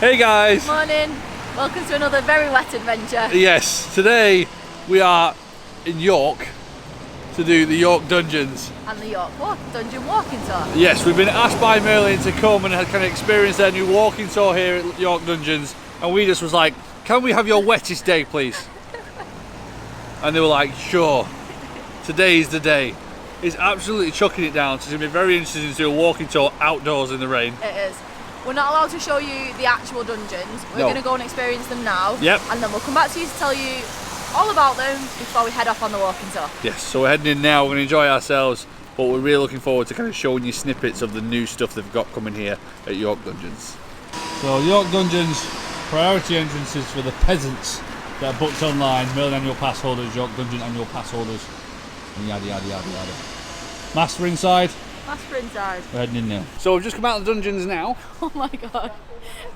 Hey guys! Morning. Welcome to another very wet adventure. Yes, today we are in York to do the York Dungeons. And the York Dungeon walking tour. Yes, we've been asked by Merlin to come and kind of experience their new walking tour here at York Dungeons, and we just was like, can we have your wettest day please? And they were like, sure, today's the day. It's absolutely chucking it down, so it's going to be very interesting to do a walking tour outdoors in the rain. It is. We're not allowed to show you the actual dungeons. We're going to go and experience them now. Yep. And then we'll come back to you to tell you all about them before we head off on the walking tour. Yes, so we're heading in now, we're going to enjoy ourselves, but we're really looking forward to kind of showing you snippets of the new stuff they've got coming here at York Dungeons. So York Dungeons, priority entrances for the peasants that are booked online, Merlin annual pass holders, York Dungeon annual pass holders, and yada yada yada yada. Master inside. Master inside. We're heading in now. So we've just come out of the dungeons now. Oh my god,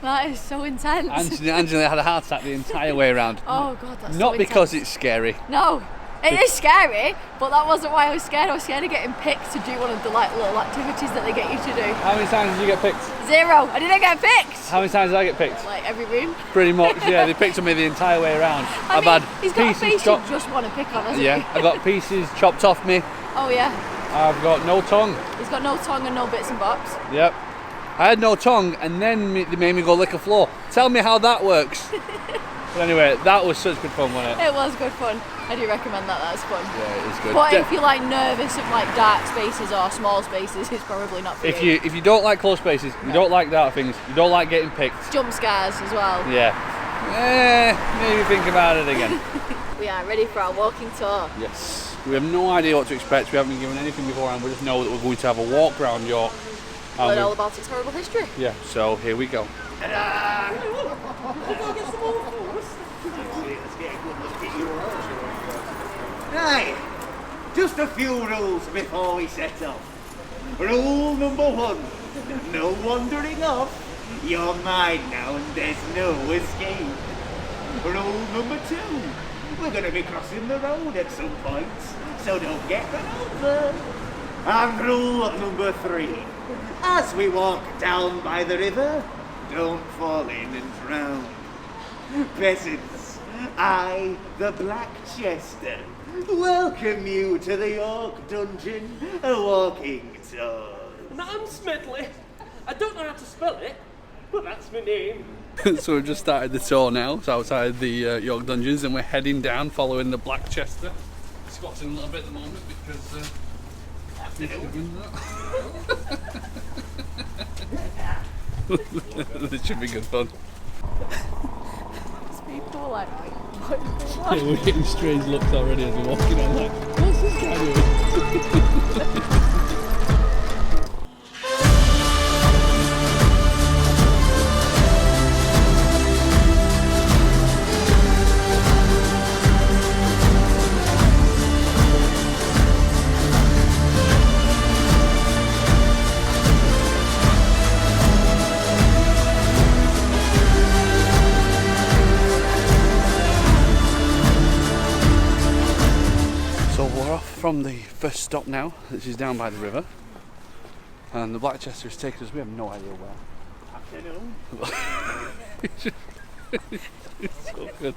that is so intense. Angela had a heart attack the entire way around. Oh god, that's Not so because intense. it's scary. No, it is scary, but that wasn't why I was scared. I was scared of getting picked to do one of the little activities that they get you to do. How many times did you get picked? 0. I didn't get picked. How many times did I get picked? Like every room. Pretty much, yeah. They picked on me the entire way around. I mean, had he's got a pieces face you just want to pick on, hasn't he? Yeah, I got pieces chopped off me. Oh yeah. I've got no tongue. He's got no tongue and no bits and bobs. Yep. I had no tongue, and then they made me go lick a floor. Tell me how that works. But anyway, that was such good fun, wasn't it? It was good fun. I do recommend that. That's fun. Yeah, it is good. But if you're like nervous of like dark spaces or small spaces, it's probably not for you. If you don't like close spaces, you don't like dark things, you don't like getting picked. Jump scares as well. Yeah. Maybe think about it again. We are ready for our walking tour. Yes. We have no idea what to expect. We haven't been given anything beforehand. We just know that we're going to have a walk around York. Learn all about its horrible history. Yeah, so here we go. Right, just a few rules before we set off. Rule number 1, no wandering off. You're mine now and there's no escape. Rule number 2, we're going to be crossing the road at some point, so don't get run over. And rule number 3, as we walk down by the river, don't fall in and drown. Peasants, I, the Black Jester, welcome you to the York Dungeon, a walking tour. And I'm Smedley. I don't know how to spell it, but that's my name. So we've just started the tour now. It's outside the York Dungeons, and we're heading down following the Black Jester. Squatting a little bit at the moment because this should be good fun. People are like, Yeah, we're getting strange looks already as we're walking on. Like, what's this guy doing? From the first stop now, which is down by the river, and the Black Jester has taken us, we have no idea where. It's so good.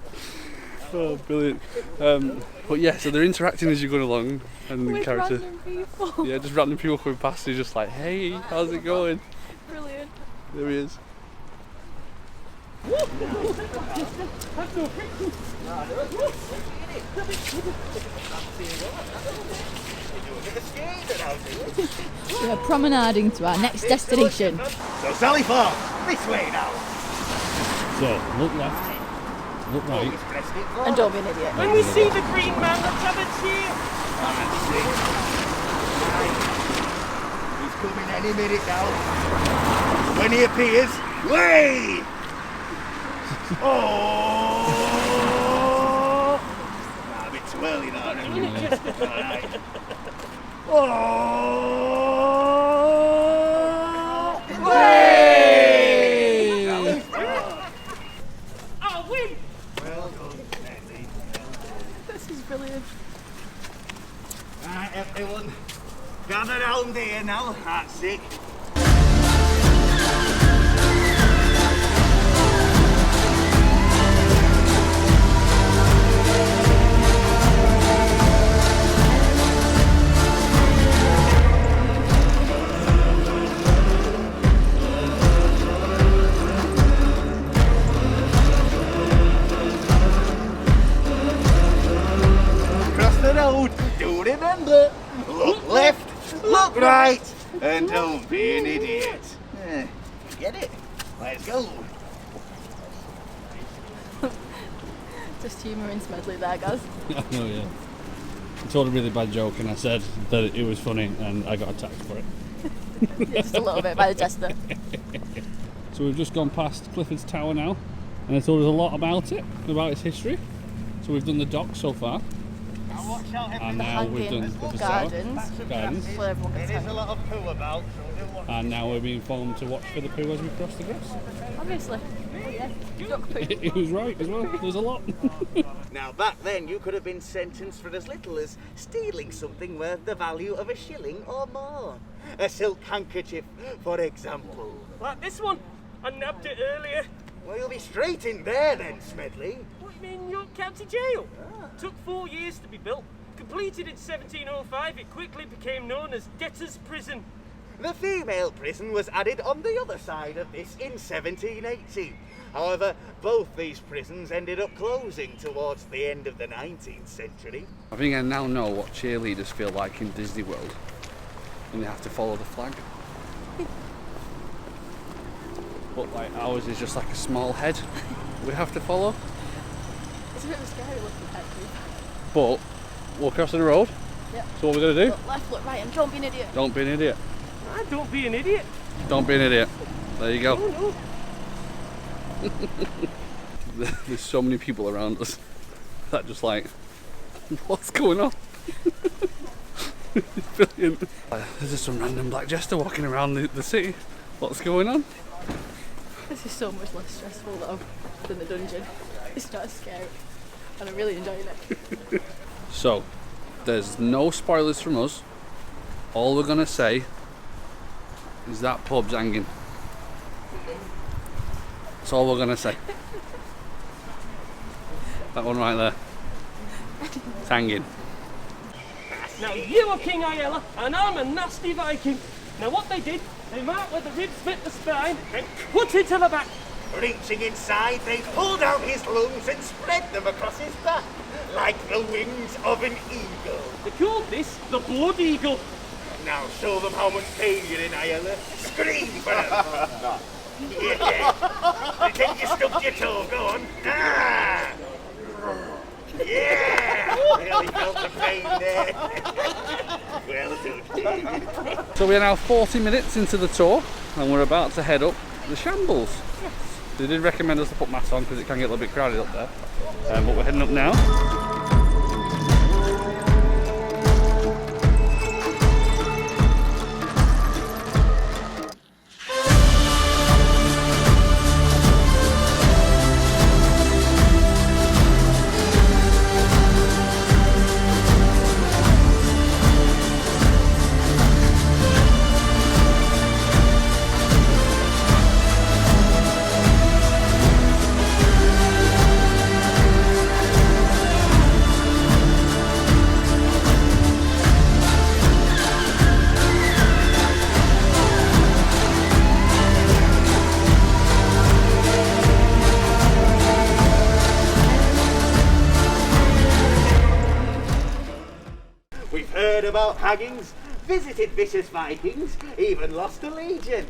Oh, brilliant. But yeah, so they're interacting as you're going along, and the with character. random people. Yeah, just random people coming past you, just like, hey, how's it going? Brilliant. There he is. We are promenading to our next destination. So Sally Farm, this way now. So, look left, look right. And don't be an idiot. When we see the green man, let's have a cheer. He's coming any minute now. When he appears, way! Oh! A bit too early now. Alright. Oh! Way! I'll win. Well done, Smedley. This is brilliant. Right, everyone. Gather round here now. That's it. right, and don't be an idiot. Get it? Let's go. Just humour in Smedley there, guys. I know, yeah. I told a really bad joke and I said that it was funny and I got attacked for it. Yeah, just a little bit by the jester. So we've just gone past Clifford's Tower now, and they told us a lot about it, about its history. So we've done the dock so far, and now we've done Clifford's gardens. Gardens, Where everyone gets There's a lot of poo about, so do watch. and now we're being informed to watch for the poo as we cross the grass. Obviously. Oh, yeah. Duck poo. He was right as well, there's a lot. Now back then you could have been sentenced for as little as stealing something worth the value of a shilling or more. A silk handkerchief, for example. Like this one. I nabbed it earlier. Well, you'll be straight in there then, Smedley. What do you mean, York County Jail? Took 4 years to be built. Completed in 1705, it quickly became known as Debtor's Prison. The female prison was added on the other side of this in 1780. However, both these prisons ended up closing towards the end of the 19th century. I think I now know what cheerleaders feel like in Disney World when they have to follow the flag. But like ours is just like a small head we have to follow. It's a bit of a scary looking head, too. But we're crossing the road. Yep. So what we're going to do? Look left, look right, and don't be an idiot. Don't be an idiot. Don't be an idiot. Don't be an idiot. There you go. Oh, no. There's so many people around us that just like, what's going on? It's brilliant. There's just some random Black Jester walking around the city. What's going on? This is so much less stressful though than the dungeon. It's not as scary. And I'm really enjoying it. So, there's no spoilers from us. All we're gonna say is that pub's hanging. That's all we're gonna say. That one right there. It's hanging. Now you are King Aiella, and I'm a nasty Viking. Now what they did, they marked where the ribs met the spine and cut it to the back. Reaching inside, they pulled out his lungs and spread them across his back, like the wings of an eagle. They called this the Blood Eagle. Now show them how much pain you're in, Aiella. Scream for them. Yeah. I think you stubbed your toe. Go on. Ah. Yeah. Really felt the pain there. Well done, David. So we're now 40 minutes into the tour and we're about to head up the Shambles. Yes. They did recommend us to put masks on because it can get a little bit crowded up there. But we're heading up now. We've heard about haggings, visited vicious Vikings, even lost a legion.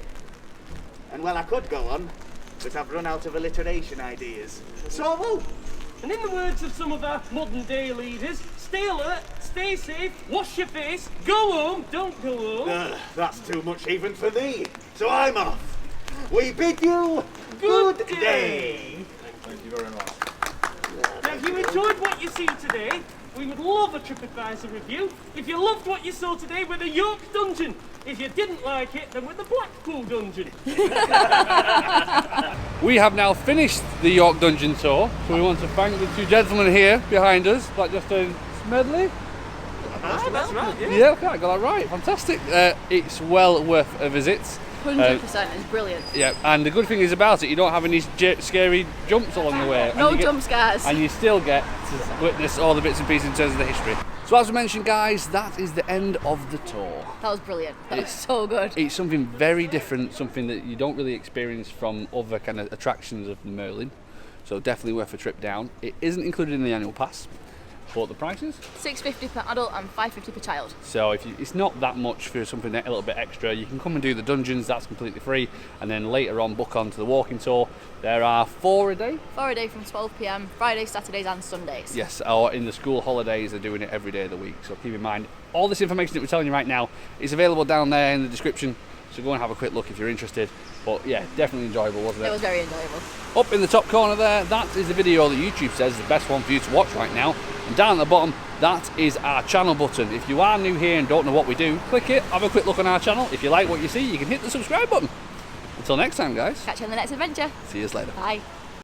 And well, I could go on, but I've run out of alliteration ideas. So I won't. And in the words of some of our modern day leaders, stay alert, stay safe, wash your face, go home, don't go home. That's too much even for me. So I'm off. We bid you good day. Thank you very much. Now, if you enjoyed what you see today, we would love a TripAdvisor review. If you loved what you saw today, we're the York Dungeon. If you didn't like it, then we're the Blackpool Dungeon. We have now finished the York Dungeon tour, so we want to thank the two gentlemen here behind us, Black Jester and Smedley. That's right, yeah. Yeah, okay, I got that right. Fantastic. It's well worth a visit. 100%, it's brilliant. Yeah, and the good thing is about it, you don't have any scary jumps along the way. No And you jump scares. And you still get to witness all the bits and pieces in terms of the history. So as we mentioned, guys, that is the end of the tour. That was brilliant. That was so good. It's something very different, something that you don't really experience from other kind of attractions of Merlin. So definitely worth a trip down. It isn't included in the annual pass. But the prices? £6.50 per adult and £5.50 per child. So it's not that much for something a little bit extra. You can come and do the dungeons, that's completely free, and then later on book on to the walking tour. There are 4 a day? 4 a day from 12 p.m, Fridays, Saturdays and Sundays. Yes, or in the school holidays they're doing it every day of the week. So keep in mind, all this information that we're telling you right now is available down there in the description. So go and have a quick look if you're interested. But yeah, definitely enjoyable, wasn't it? It was very enjoyable. Up in the top corner there, that is the video that YouTube says is the best one for you to watch right now. And down at the bottom, that is our channel button. If you are new here and don't know what we do, click it, have a quick look on our channel. If you like what you see, you can hit the subscribe button. Until next time, guys. Catch you on the next adventure. See you later. Bye.